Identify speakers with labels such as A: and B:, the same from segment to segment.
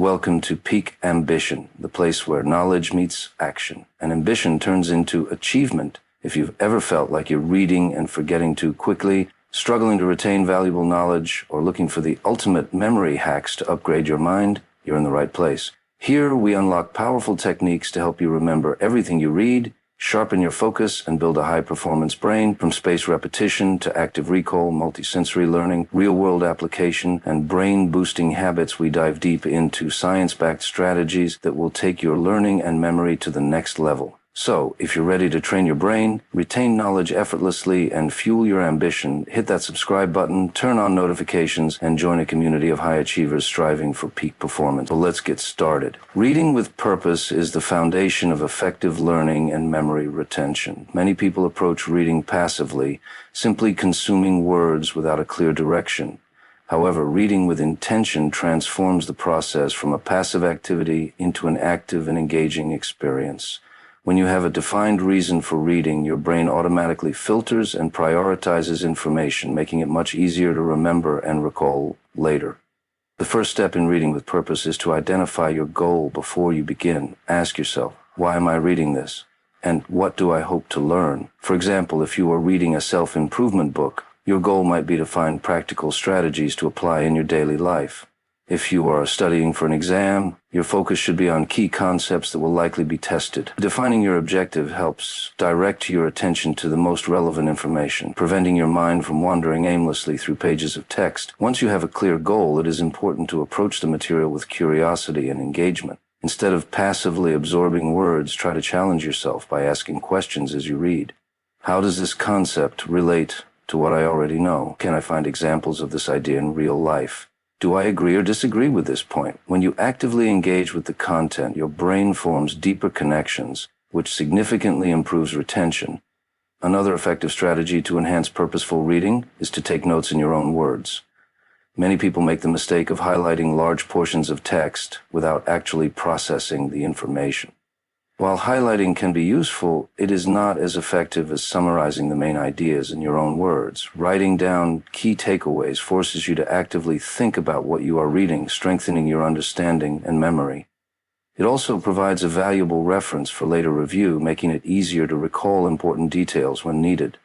A: welcome to Peak Ambition, the place where knowledge meets action, and ambition turns into achievement. If you've ever felt like you're reading and forgetting too quickly, struggling to retain valuable knowledge, or looking for the ultimate memory hacks to upgrade your mind, you're in the right place. Here, we unlock powerful techniques to help you remember everything you read, sharpen your focus, and build a high-performance brain. From spaced repetition to active recall, multisensory learning, real-world application, and brain-boosting habits, we dive deep into science-backed strategies that will take your learning and memory to the next level. So, if you're ready to train your brain, retain knowledge effortlessly, and fuel your ambition, hit that subscribe button, turn on notifications, and join a community of high achievers striving for peak performance. So let's get started. Reading with purpose is the foundation of effective learning and memory retention. Many people approach reading passively, simply consuming words without a clear direction. However, reading with intention transforms the process from a passive activity into an active and engaging experience. When you have a defined reason for reading, your brain automatically filters and prioritizes information, making it much easier to remember and recall later. The first step in reading with purpose is to identify your goal before you begin. Ask yourself, why am I reading this? And what do I hope to learn? For example, if you are reading a self-improvement book, your goal might be to find practical strategies to apply in your daily life. If you are studying for an exam, your focus should be on key concepts that will likely be tested. Defining your objective helps direct your attention to the most relevant information, preventing your mind from wandering aimlessly through pages of text. Once you have a clear goal, it is important to approach the material with curiosity and engagement. Instead of passively absorbing words, try to challenge yourself by asking questions as you read. How does this concept relate to what I already know? Can I find examples of this idea in real life? Do I agree or disagree with this point? When you actively engage with the content, your brain forms deeper connections, which significantly improves retention. Another effective strategy to enhance purposeful reading is to take notes in your own words. Many people make the mistake of highlighting large portions of text without actually processing the information. While highlighting can be useful, it is not as effective as summarizing the main ideas in your own words. Writing down key takeaways forces you to actively think about what you are reading, strengthening your understanding and memory. It also provides a valuable reference for later review, making it easier to recall important details when needed.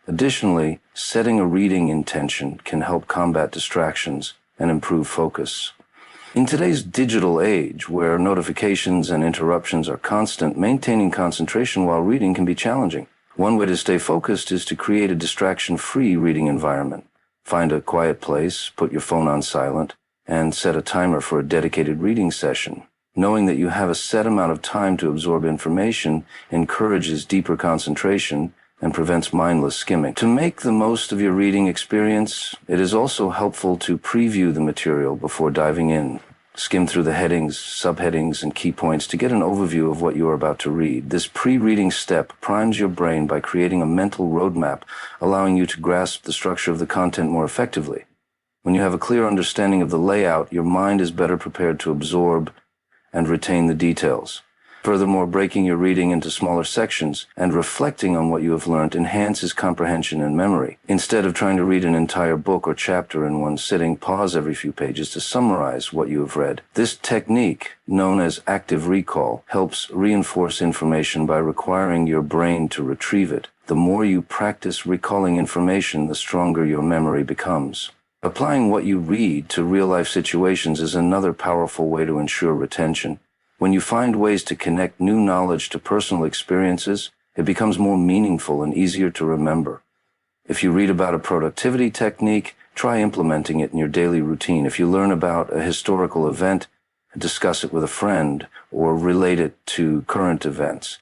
A: Additionally, setting a reading intention can help combat distractions and improve focus. In today's digital age, where notifications and interruptions are constant, maintaining concentration while reading can be challenging. One way to stay focused is to create a distraction-free reading environment. Find a quiet place, put your phone on silent, and set a timer for a dedicated reading session. Knowing that you have a set amount of time to absorb information encourages deeper concentration and prevents mindless skimming. To make the most of your reading experience, it is also helpful to preview the material before diving in. Skim through the headings, subheadings, and key points to get an overview of what you are about to read. This pre-reading step primes your brain by creating a mental roadmap, allowing you to grasp the structure of the content more effectively. When you have a clear understanding of the layout, your mind is better prepared to absorb and retain the details. Furthermore, breaking your reading into smaller sections and reflecting on what you have learned enhances comprehension and memory. Instead of trying to read an entire book or chapter in one sitting, pause every few pages to summarize what you have read. This technique, known as active recall, helps reinforce information by requiring your brain to retrieve it. The more you practice recalling information, the stronger your memory becomes. Applying what you read to real-life situations is another powerful way to ensure retention. When you find ways to connect new knowledge to personal experiences, it becomes more meaningful and easier to remember. If you read about a productivity technique, try implementing it in your daily routine. If you learn about a historical event, discuss it with a friend or relate it to current events.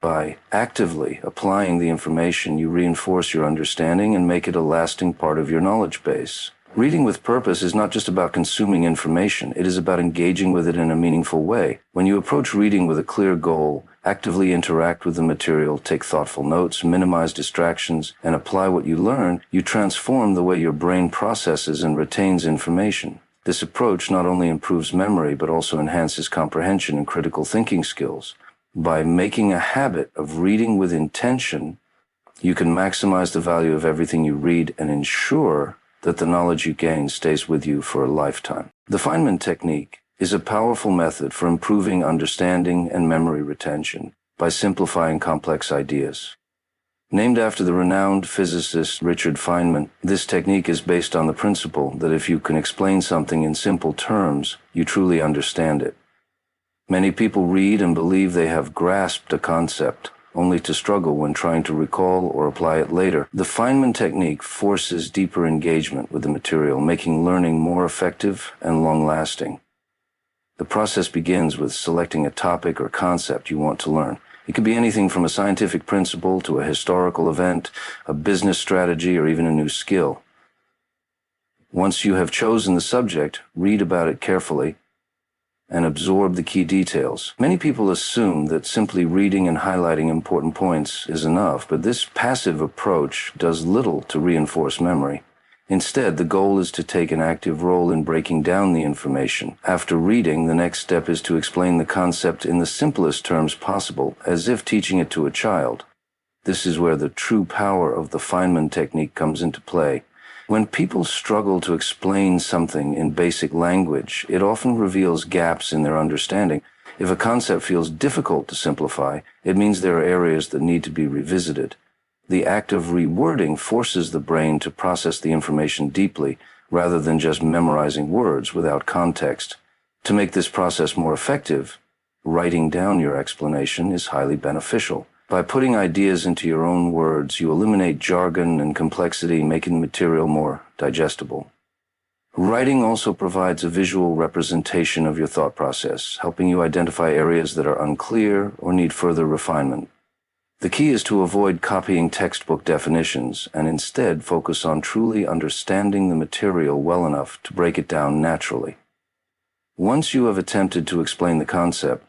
A: By actively applying the information, you reinforce your understanding and make it a lasting part of your knowledge base. Reading with purpose is not just about consuming information, it is about engaging with it in a meaningful way. When you approach reading with a clear goal, actively interact with the material, take thoughtful notes, minimize distractions, and apply what you learn, you transform the way your brain processes and retains information. This approach not only improves memory, but also enhances comprehension and critical thinking skills. By making a habit of reading with intention, you can maximize the value of everything you read and ensure that the knowledge you gain stays with you for a lifetime. The Feynman technique is a powerful method for improving understanding and memory retention by simplifying complex ideas. Named after the renowned physicist Richard Feynman, this technique is based on the principle that if you can explain something in simple terms, you truly understand it. Many people read and believe they have grasped a concept, only to struggle when trying to recall or apply it later. The Feynman technique forces deeper engagement with the material, making learning more effective and long-lasting. The process begins with selecting a topic or concept you want to learn. It could be anything from a scientific principle to a historical event, a business strategy, or even a new skill. Once you have chosen the subject, read about it carefully and absorb the key details. Many people assume that simply reading and highlighting important points is enough, but this passive approach does little to reinforce memory. Instead, the goal is to take an active role in breaking down the information. After reading, the next step is to explain the concept in the simplest terms possible, as if teaching it to a child. This is where the true power of the Feynman technique comes into play. When people struggle to explain something in basic language, it often reveals gaps in their understanding. If a concept feels difficult to simplify, it means there are areas that need to be revisited. The act of rewording forces the brain to process the information deeply, rather than just memorizing words without context. To make this process more effective, writing down your explanation is highly beneficial. By putting ideas into your own words, you eliminate jargon and complexity, making the material more digestible. Writing also provides a visual representation of your thought process, helping you identify areas that are unclear or need further refinement. The key is to avoid copying textbook definitions and instead focus on truly understanding the material well enough to break it down naturally. Once you have attempted to explain the concept,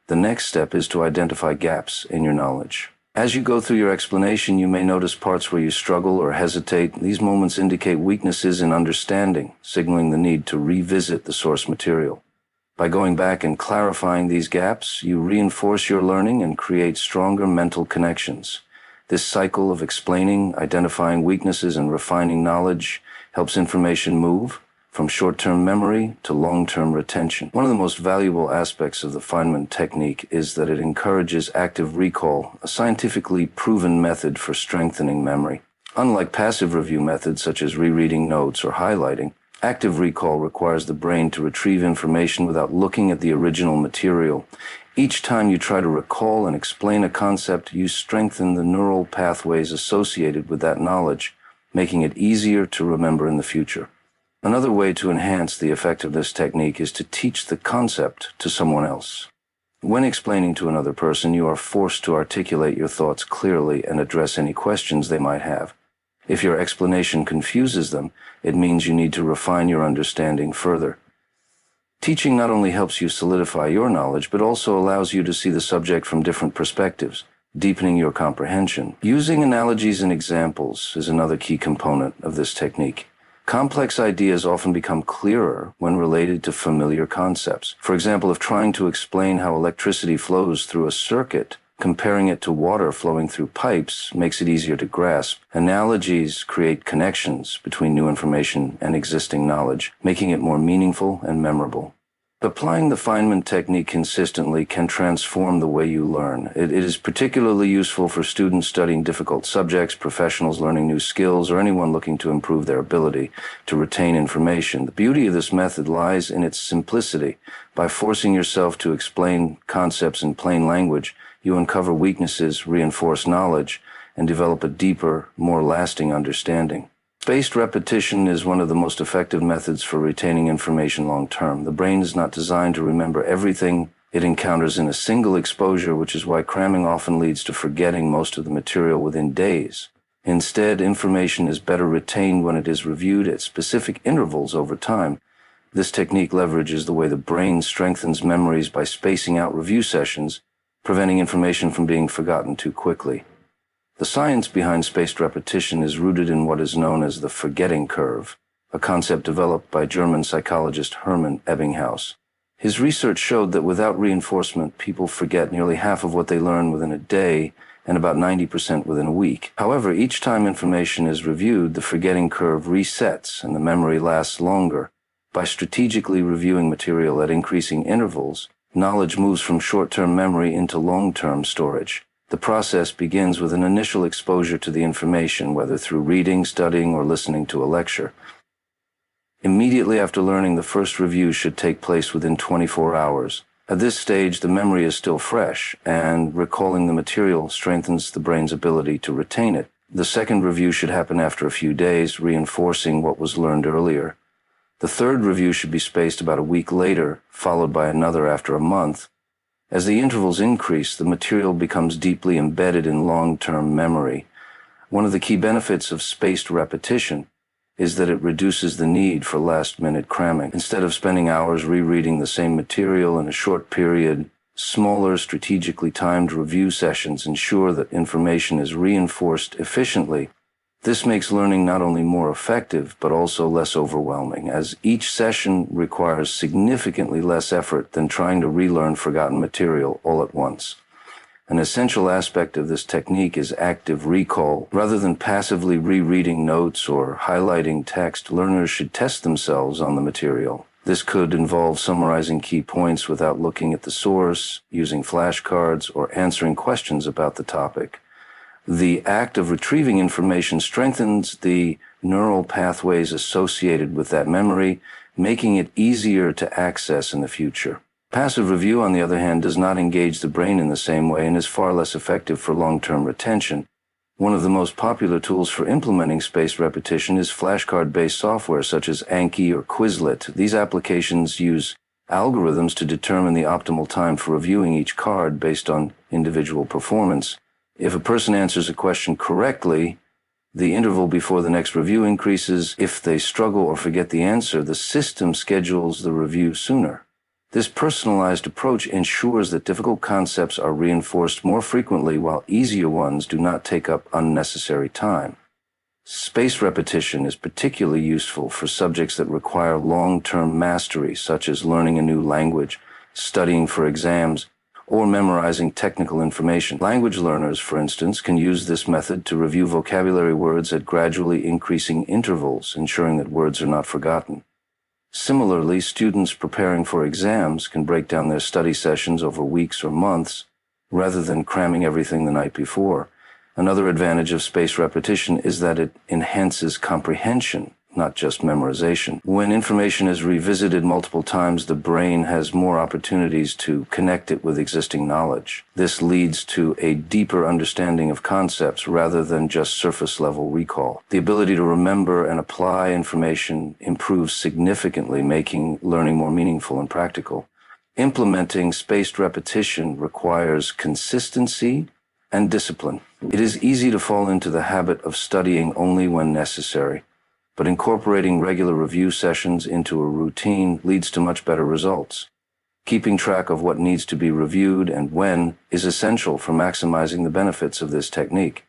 A: the next step is to identify gaps in your knowledge. As you go through your explanation, you may notice parts where you struggle or hesitate. These moments indicate weaknesses in understanding, signaling the need to revisit the source material. By going back and clarifying these gaps, you reinforce your learning and create stronger mental connections. This cycle of explaining, identifying weaknesses, and refining knowledge helps information move from short-term memory to long-term retention. One of the most valuable aspects of the Feynman technique is that it encourages active recall, a scientifically proven method for strengthening memory. Unlike passive review methods such as rereading notes or highlighting, active recall requires the brain to retrieve information without looking at the original material. Each time you try to recall and explain a concept, you strengthen the neural pathways associated with that knowledge, making it easier to remember in the future. Another way to enhance the effect of this technique is to teach the concept to someone else. When explaining to another person, you are forced to articulate your thoughts clearly and address any questions they might have. If your explanation confuses them, it means you need to refine your understanding further. Teaching not only helps you solidify your knowledge, but also allows you to see the subject from different perspectives, deepening your comprehension. Using analogies and examples is another key component of this technique. Complex ideas often become clearer when related to familiar concepts. For example, if trying to explain how electricity flows through a circuit, comparing it to water flowing through pipes makes it easier to grasp. Analogies create connections between new information and existing knowledge, making it more meaningful and memorable. Applying the Feynman technique consistently can transform the way you learn. It is particularly useful for students studying difficult subjects, professionals learning new skills, or anyone looking to improve their ability to retain information. The beauty of this method lies in its simplicity. By forcing yourself to explain concepts in plain language, you uncover weaknesses, reinforce knowledge, and develop a deeper, more lasting understanding. Spaced repetition is one of the most effective methods for retaining information long-term. The brain is not designed to remember everything it encounters in a single exposure, which is why cramming often leads to forgetting most of the material within days. Instead, information is better retained when it is reviewed at specific intervals over time. This technique leverages the way the brain strengthens memories by spacing out review sessions, preventing information from being forgotten too quickly. The science behind spaced repetition is rooted in what is known as the forgetting curve, a concept developed by German psychologist Hermann Ebbinghaus. His research showed that without reinforcement, people forget nearly half of what they learn within a day and about 90% within a week. However, each time information is reviewed, the forgetting curve resets and the memory lasts longer. By strategically reviewing material at increasing intervals, knowledge moves from short-term memory into long-term storage. The process begins with an initial exposure to the information, whether through reading, studying, or listening to a lecture. Immediately after learning, the first review should take place within 24 hours. At this stage, the memory is still fresh, and recalling the material strengthens the brain's ability to retain it. The second review should happen after a few days, reinforcing what was learned earlier. The third review should be spaced about a week later, followed by another after a month. As the intervals increase, the material becomes deeply embedded in long-term memory. One of the key benefits of spaced repetition is that it reduces the need for last-minute cramming. Instead of spending hours rereading the same material in a short period, smaller, strategically timed review sessions ensure that information is reinforced efficiently. This makes learning not only more effective, but also less overwhelming, as each session requires significantly less effort than trying to relearn forgotten material all at once. An essential aspect of this technique is active recall. Rather than passively rereading notes or highlighting text, learners should test themselves on the material. This could involve summarizing key points without looking at the source, using flashcards, or answering questions about the topic. The act of retrieving information strengthens the neural pathways associated with that memory, making it easier to access in the future. Passive review, on the other hand, does not engage the brain in the same way and is far less effective for long-term retention. One of the most popular tools for implementing spaced repetition is flashcard-based software such as Anki or Quizlet. These applications use algorithms to determine the optimal time for reviewing each card based on individual performance. If a person answers a question correctly, the interval before the next review increases. If they struggle or forget the answer, the system schedules the review sooner. This personalized approach ensures that difficult concepts are reinforced more frequently, while easier ones do not take up unnecessary time. Spaced repetition is particularly useful for subjects that require long-term mastery, such as learning a new language, studying for exams, or memorizing technical information. Language learners, for instance, can use this method to review vocabulary words at gradually increasing intervals, ensuring that words are not forgotten. Similarly, students preparing for exams can break down their study sessions over weeks or months, rather than cramming everything the night before. Another advantage of spaced repetition is that it enhances comprehension, not just memorization. When information is revisited multiple times, the brain has more opportunities to connect it with existing knowledge. This leads to a deeper understanding of concepts rather than just surface-level recall. The ability to remember and apply information improves significantly, making learning more meaningful and practical. Implementing spaced repetition requires consistency and discipline. It is easy to fall into the habit of studying only when necessary, but incorporating regular review sessions into a routine leads to much better results. Keeping track of what needs to be reviewed and when is essential for maximizing the benefits of this technique.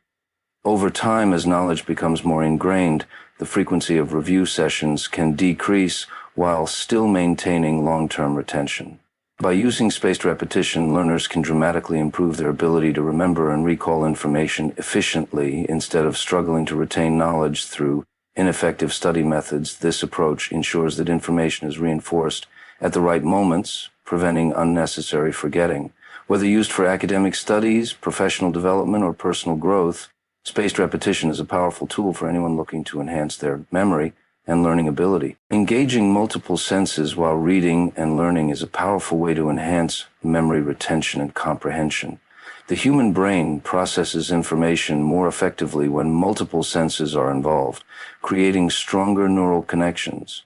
A: Over time, as knowledge becomes more ingrained, the frequency of review sessions can decrease while still maintaining long-term retention. By using spaced repetition, learners can dramatically improve their ability to remember and recall information efficiently instead of struggling to retain knowledge through ineffective study methods. This approach ensures that information is reinforced at the right moments, preventing unnecessary forgetting. Whether used for academic studies, professional development, or personal growth, spaced repetition is a powerful tool for anyone looking to enhance their memory and learning ability. Engaging multiple senses while reading and learning is a powerful way to enhance memory retention and comprehension. The human brain processes information more effectively when multiple senses are involved, creating stronger neural connections.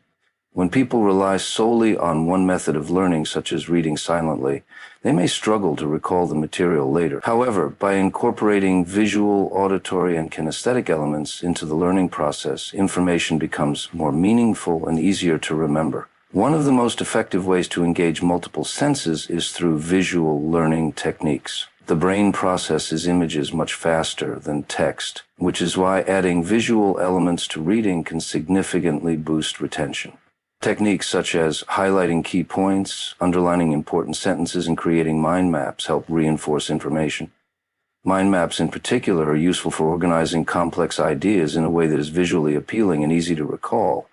A: When people rely solely on one method of learning, such as reading silently, they may struggle to recall the material later. However, by incorporating visual, auditory, and kinesthetic elements into the learning process, information becomes more meaningful and easier to remember. One of the most effective ways to engage multiple senses is through visual learning techniques. The brain processes images much faster than text, which is why adding visual elements to reading can significantly boost retention. Techniques such as highlighting key points, underlining important sentences, and creating mind maps help reinforce information. Mind maps in particular are useful for organizing complex ideas in a way that is visually appealing and easy to recall.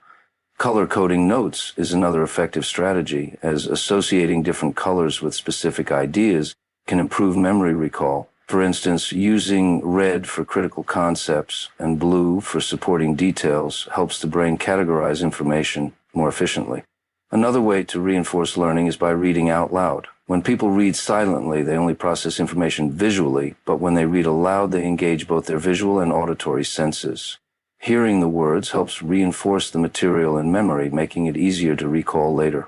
A: Color coding notes is another effective strategy, as associating different colors with specific ideas can improve memory recall. For instance, using red for critical concepts and blue for supporting details helps the brain categorize information more efficiently. Another way to reinforce learning is by reading out loud. When people read silently, they only process information visually, but when they read aloud, they engage both their visual and auditory senses. Hearing the words helps reinforce the material in memory, making it easier to recall later.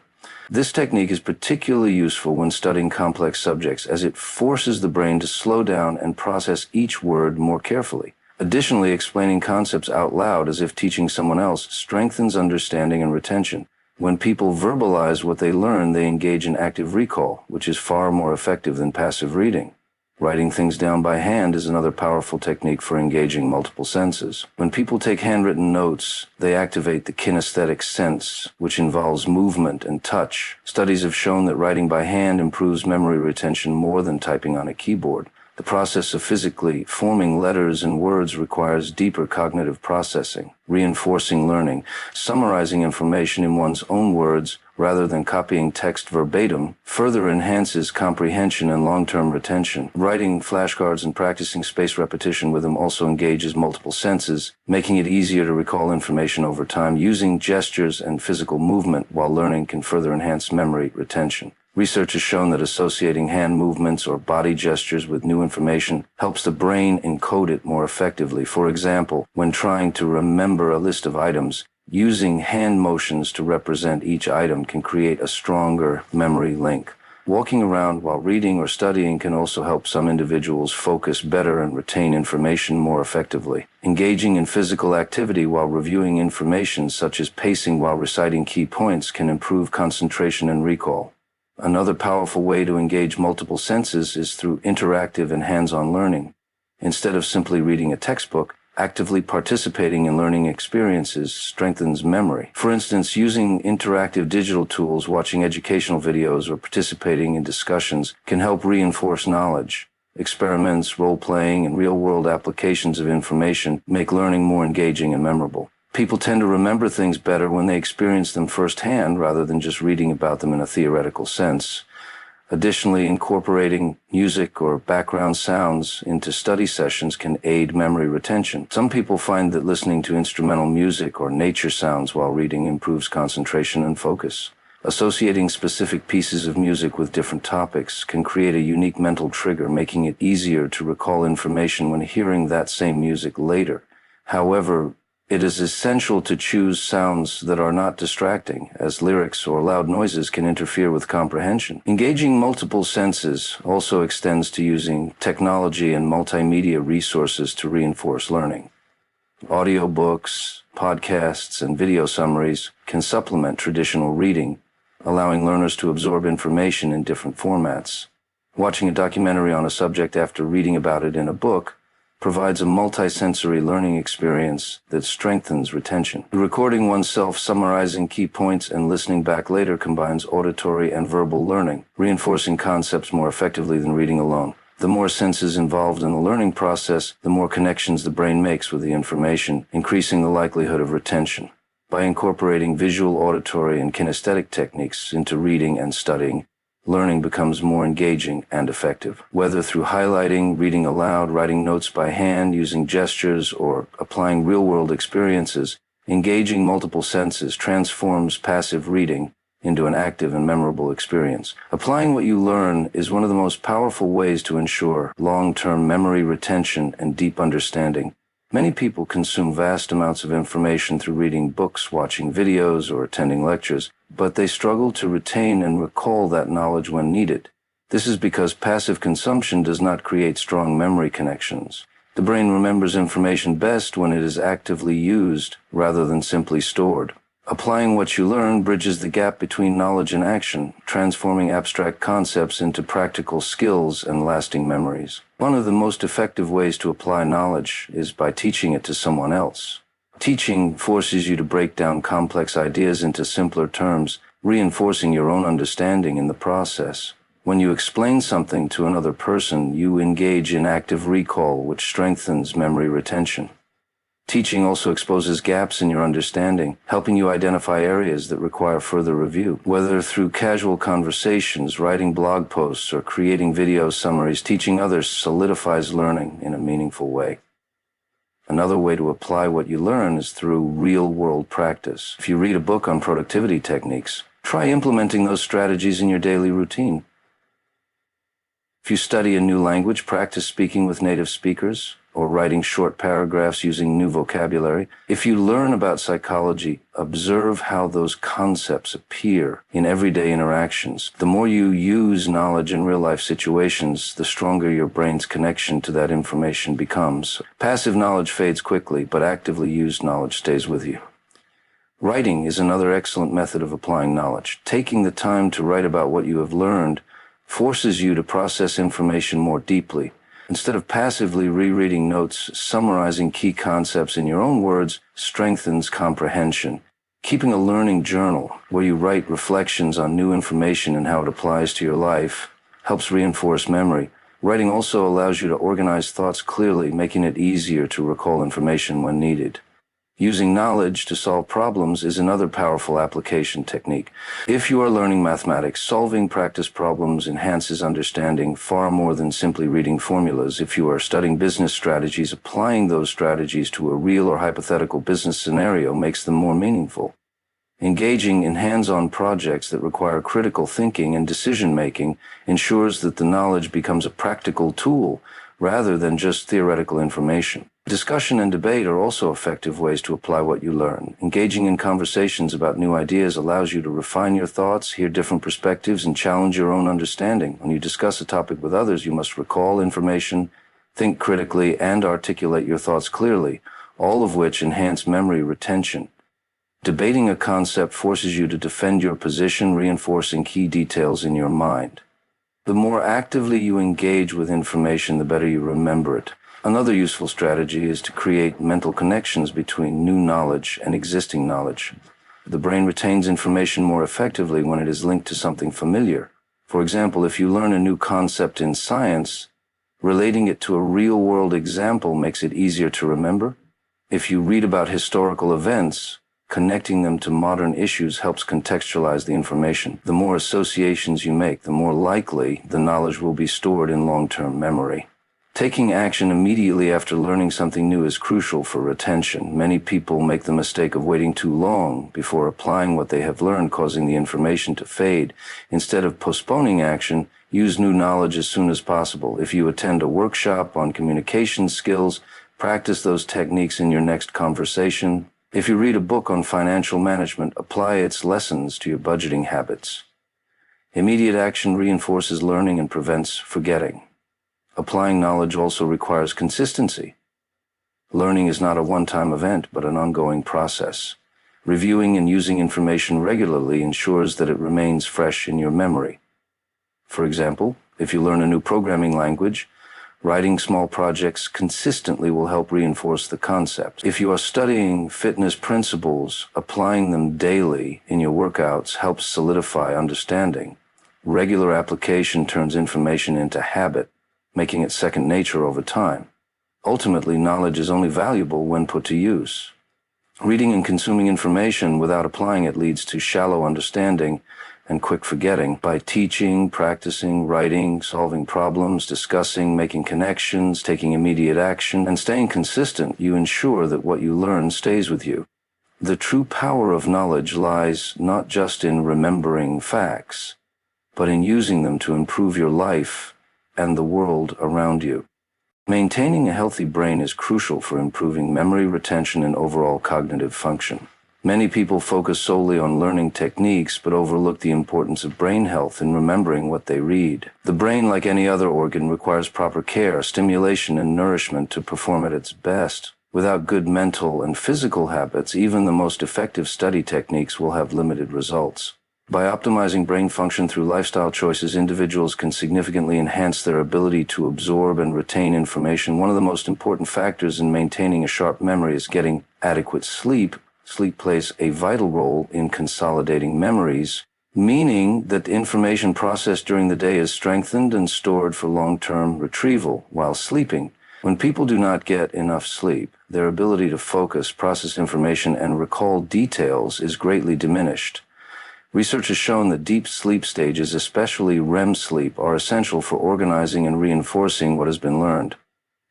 A: This technique is particularly useful when studying complex subjects, as it forces the brain to slow down and process each word more carefully. Additionally, explaining concepts out loud as if teaching someone else strengthens understanding and retention. When people verbalize what they learn, they engage in active recall, which is far more effective than passive reading. Writing things down by hand is another powerful technique for engaging multiple senses. When people take handwritten notes, they activate the kinesthetic sense, which involves movement and touch. Studies have shown that writing by hand improves memory retention more than typing on a keyboard. The process of physically forming letters and words requires deeper cognitive processing, reinforcing learning. Summarizing information in one's own words rather than copying text verbatim further enhances comprehension and long-term retention. Writing flashcards and practicing spaced repetition with them also engages multiple senses, making it easier to recall information over time. Using gestures and physical movement while learning can further enhance memory retention. Research has shown that associating hand movements or body gestures with new information helps the brain encode it more effectively. For example, when trying to remember a list of items, using hand motions to represent each item can create a stronger memory link. Walking around while reading or studying can also help some individuals focus better and retain information more effectively. Engaging in physical activity while reviewing information, such as pacing while reciting key points, can improve concentration and recall. Another powerful way to engage multiple senses is through interactive and hands-on learning. Instead of simply reading a textbook, actively participating in learning experiences strengthens memory. For instance, using interactive digital tools, watching educational videos, or participating in discussions can help reinforce knowledge. Experiments, role-playing, and real-world applications of information make learning more engaging and memorable. People tend to remember things better when they experience them firsthand rather than just reading about them in a theoretical sense. Additionally, incorporating music or background sounds into study sessions can aid memory retention. Some people find that listening to instrumental music or nature sounds while reading improves concentration and focus. Associating specific pieces of music with different topics can create a unique mental trigger, making it easier to recall information when hearing that same music later. However, it is essential to choose sounds that are not distracting, as lyrics or loud noises can interfere with comprehension. Engaging multiple senses also extends to using technology and multimedia resources to reinforce learning. Audiobooks, podcasts, and video summaries can supplement traditional reading, allowing learners to absorb information in different formats. Watching a documentary on a subject after reading about it in a book provides a multisensory learning experience that strengthens retention. Recording oneself summarizing key points and listening back later combines auditory and verbal learning, reinforcing concepts more effectively than reading alone. The more senses involved in the learning process, the more connections the brain makes with the information, increasing the likelihood of retention. By incorporating visual, auditory, and kinesthetic techniques into reading and studying, learning becomes more engaging and effective. Whether through highlighting, reading aloud, writing notes by hand, using gestures, or applying real-world experiences, engaging multiple senses transforms passive reading into an active and memorable experience. Applying what you learn is one of the most powerful ways to ensure long-term memory retention and deep understanding. Many people consume vast amounts of information through reading books, watching videos, or attending lectures, but they struggle to retain and recall that knowledge when needed. This is because passive consumption does not create strong memory connections. The brain remembers information best when it is actively used rather than simply stored. Applying what you learn bridges the gap between knowledge and action, transforming abstract concepts into practical skills and lasting memories. One of the most effective ways to apply knowledge is by teaching it to someone else. Teaching forces you to break down complex ideas into simpler terms, reinforcing your own understanding in the process. When you explain something to another person, you engage in active recall, which strengthens memory retention. Teaching also exposes gaps in your understanding, helping you identify areas that require further review. Whether through casual conversations, writing blog posts, or creating video summaries, teaching others solidifies learning in a meaningful way. Another way to apply what you learn is through real-world practice. If you read a book on productivity techniques, try implementing those strategies in your daily routine. If you study a new language, practice speaking with native speakers or writing short paragraphs using new vocabulary. If you learn about psychology, observe how those concepts appear in everyday interactions. The more you use knowledge in real-life situations, the stronger your brain's connection to that information becomes. Passive knowledge fades quickly, but actively used knowledge stays with you. Writing is another excellent method of applying knowledge. Taking the time to write about what you have learned forces you to process information more deeply. Instead of passively rereading notes, summarizing key concepts in your own words strengthens comprehension. Keeping a learning journal where you write reflections on new information and how it applies to your life helps reinforce memory. Writing also allows you to organize thoughts clearly, making it easier to recall information when needed. Using knowledge to solve problems is another powerful application technique. If you are learning mathematics, solving practice problems enhances understanding far more than simply reading formulas. If you are studying business strategies, applying those strategies to a real or hypothetical business scenario makes them more meaningful. Engaging in hands-on projects that require critical thinking and decision-making ensures that the knowledge becomes a practical tool rather than just theoretical information. Discussion and debate are also effective ways to apply what you learn. Engaging in conversations about new ideas allows you to refine your thoughts, hear different perspectives, and challenge your own understanding. When you discuss a topic with others, you must recall information, think critically, and articulate your thoughts clearly, all of which enhance memory retention. Debating a concept forces you to defend your position, reinforcing key details in your mind. The more actively you engage with information, the better you remember it. Another useful strategy is to create mental connections between new knowledge and existing knowledge. The brain retains information more effectively when it is linked to something familiar. For example, if you learn a new concept in science, relating it to a real-world example makes it easier to remember. If you read about historical events, connecting them to modern issues helps contextualize the information. The more associations you make, the more likely the knowledge will be stored in long-term memory. Taking action immediately after learning something new is crucial for retention. Many people make the mistake of waiting too long before applying what they have learned, causing the information to fade. Instead of postponing action, use new knowledge as soon as possible. If you attend a workshop on communication skills, practice those techniques in your next conversation. If you read a book on financial management, apply its lessons to your budgeting habits. Immediate action reinforces learning and prevents forgetting. Applying knowledge also requires consistency. Learning is not a one-time event, but an ongoing process. Reviewing and using information regularly ensures that it remains fresh in your memory. For example, if you learn a new programming language, writing small projects consistently will help reinforce the concept. If you are studying fitness principles, applying them daily in your workouts helps solidify understanding. Regular application turns information into habit, making it second nature over time. Ultimately, knowledge is only valuable when put to use. Reading and consuming information without applying it leads to shallow understanding and quick forgetting. By teaching, practicing, writing, solving problems, discussing, making connections, taking immediate action, and staying consistent, you ensure that what you learn stays with you. The true power of knowledge lies not just in remembering facts, but in using them to improve your life and the world around you. Maintaining a healthy brain is crucial for improving memory retention and overall cognitive function. Many people focus solely on learning techniques but overlook the importance of brain health in remembering what they read. The brain, like any other organ, requires proper care, stimulation, and nourishment to perform at its best. Without good mental and physical habits, even the most effective study techniques will have limited results. By optimizing brain function through lifestyle choices, individuals can significantly enhance their ability to absorb and retain information. One of the most important factors in maintaining a sharp memory is getting adequate sleep. Sleep plays a vital role in consolidating memories, meaning that information processed during the day is strengthened and stored for long-term retrieval while sleeping. When people do not get enough sleep, their ability to focus, process information, and recall details is greatly diminished. Research has shown that deep sleep stages, especially REM sleep, are essential for organizing and reinforcing what has been learned.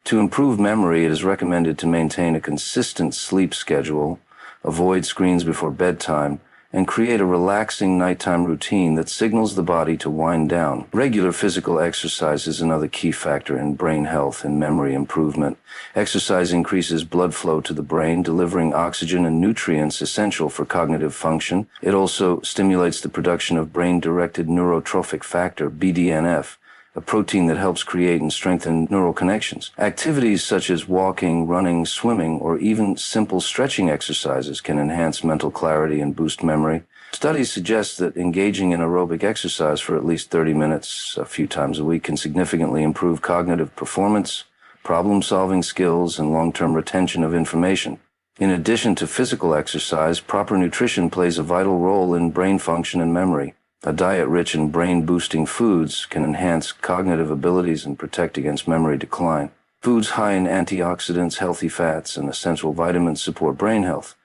A: To improve memory, it is recommended to maintain a consistent sleep schedule, avoid screens before bedtime, and create a relaxing nighttime routine that signals the body to wind down. Regular physical exercise is another key factor in brain health and memory improvement. Exercise increases blood flow to the brain, delivering oxygen and nutrients essential for cognitive function. It also stimulates the production of brain-directed neurotrophic factor, BDNF, a protein that helps create and strengthen neural connections. Activities such as walking, running, swimming, or even simple stretching exercises can enhance mental clarity and boost memory. Studies suggest that engaging in aerobic exercise for at least 30 minutes a few times a week can significantly improve cognitive performance, problem-solving skills, and long-term retention of information. In addition to physical exercise, proper nutrition plays a vital role in brain function and memory. A diet rich in brain-boosting foods can enhance cognitive abilities and protect against memory decline. Foods high in antioxidants, healthy fats, and essential vitamins support brain health.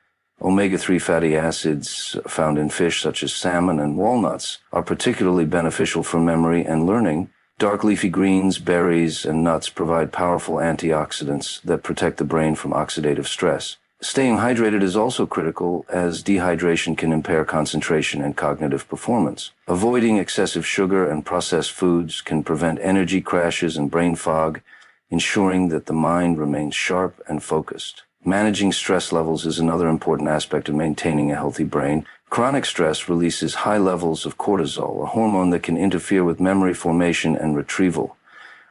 A: Omega-3 fatty acids found in fish such as salmon and walnuts are particularly beneficial for memory and learning. Dark leafy greens, berries, and nuts provide powerful antioxidants that protect the brain from oxidative stress. Staying hydrated is also critical, as dehydration can impair concentration and cognitive performance. Avoiding excessive sugar and processed foods can prevent energy crashes and brain fog, ensuring that the mind remains sharp and focused. Managing stress levels is another important aspect of maintaining a healthy brain. Chronic stress releases high levels of cortisol, a hormone that can interfere with memory formation and retrieval.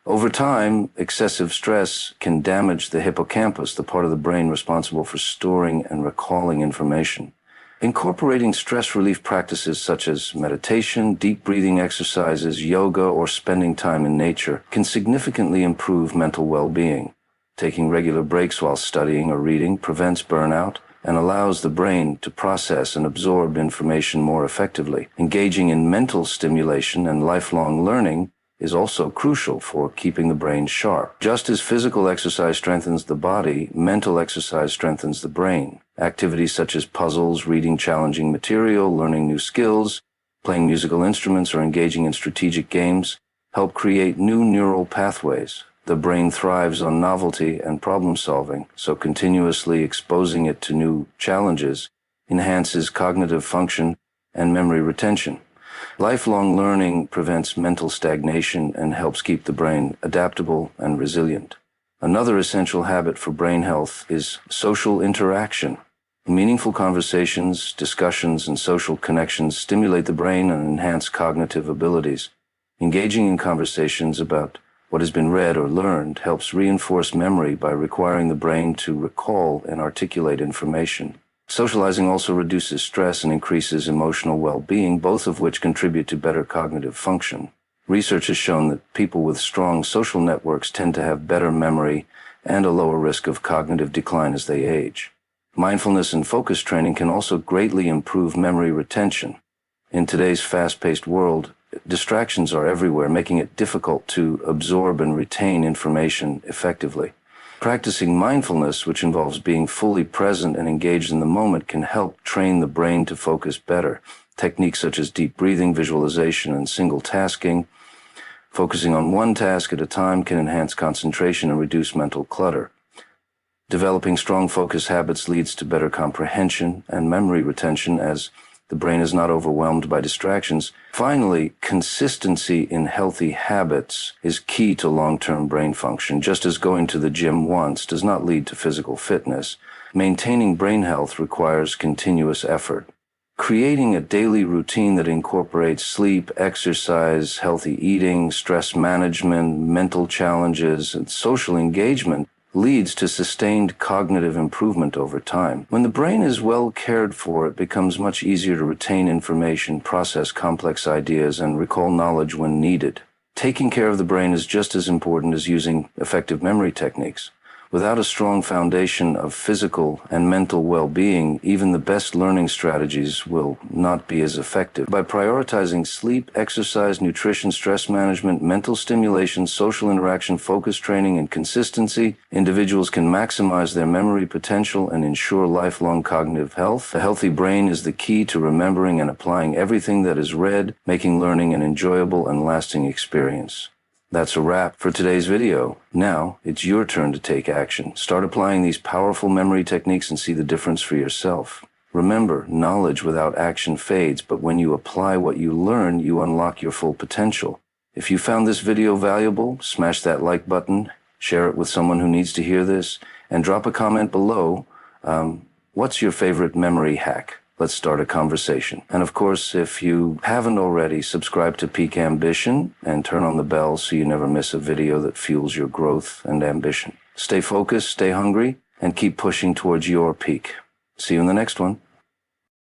A: Over time, excessive stress can damage the hippocampus, the part of the brain responsible for storing and recalling information. Incorporating stress relief practices such as meditation, deep breathing exercises, yoga, or spending time in nature can significantly improve mental well-being. Taking regular breaks while studying or reading prevents burnout and allows the brain to process and absorb information more effectively. Engaging in mental stimulation and lifelong learning is also crucial for keeping the brain sharp. Just as physical exercise strengthens the body, mental exercise strengthens the brain. Activities such as puzzles, reading challenging material, learning new skills, playing musical instruments, or engaging in strategic games help create new neural pathways. The brain thrives on novelty and problem solving, so continuously exposing it to new challenges enhances cognitive function and memory retention. Lifelong learning prevents mental stagnation and helps keep the brain adaptable and resilient. Another essential habit for brain health is social interaction. Meaningful conversations, discussions, and social connections stimulate the brain and enhance cognitive abilities. Engaging in conversations about what has been read or learned helps reinforce memory by requiring the brain to recall and articulate information. Socializing also reduces stress and increases emotional well-being, both of which contribute to better cognitive function. Research has shown that people with strong social networks tend to have better memory and a lower risk of cognitive decline as they age. Mindfulness and focus training can also greatly improve memory retention. In today's fast-paced world, distractions are everywhere, making it difficult to absorb and retain information effectively. Practicing mindfulness, which involves being fully present and engaged in the moment, can help train the brain to focus better. Techniques such as deep breathing, visualization, and single tasking, focusing on one task at a time, can enhance concentration and reduce mental clutter. Developing strong focus habits leads to better comprehension and memory retention, as the brain is not overwhelmed by distractions. Finally, consistency in healthy habits is key to long-term brain function. Just as going to the gym once does not lead to physical fitness, maintaining brain health requires continuous effort. Creating a daily routine that incorporates sleep, exercise, healthy eating, stress management, mental challenges, and social engagement leads to sustained cognitive improvement over time. When the brain is well cared for, it becomes much easier to retain information, process complex ideas, and recall knowledge when needed. Taking care of the brain is just as important as using effective memory techniques. Without a strong foundation of physical and mental well-being, even the best learning strategies will not be as effective. By prioritizing sleep, exercise, nutrition, stress management, mental stimulation, social interaction, focus training, and consistency, individuals can maximize their memory potential and ensure lifelong cognitive health. A healthy brain is the key to remembering and applying everything that is read, making learning an enjoyable and lasting experience. That's a wrap for today's video. Now, it's your turn to take action. Start applying these powerful memory techniques and see the difference for yourself. Remember, knowledge without action fades, but when you apply what you learn, you unlock your full potential. If you found this video valuable, smash that like button, share it with someone who needs to hear this, and drop a comment below. What's your favorite memory hack? Let's start a conversation. And of course, if you haven't already, subscribe to Peak Ambition and turn on the bell so you never miss a video that fuels your growth and ambition. Stay focused, stay hungry, and keep pushing towards your peak. See you in the next one.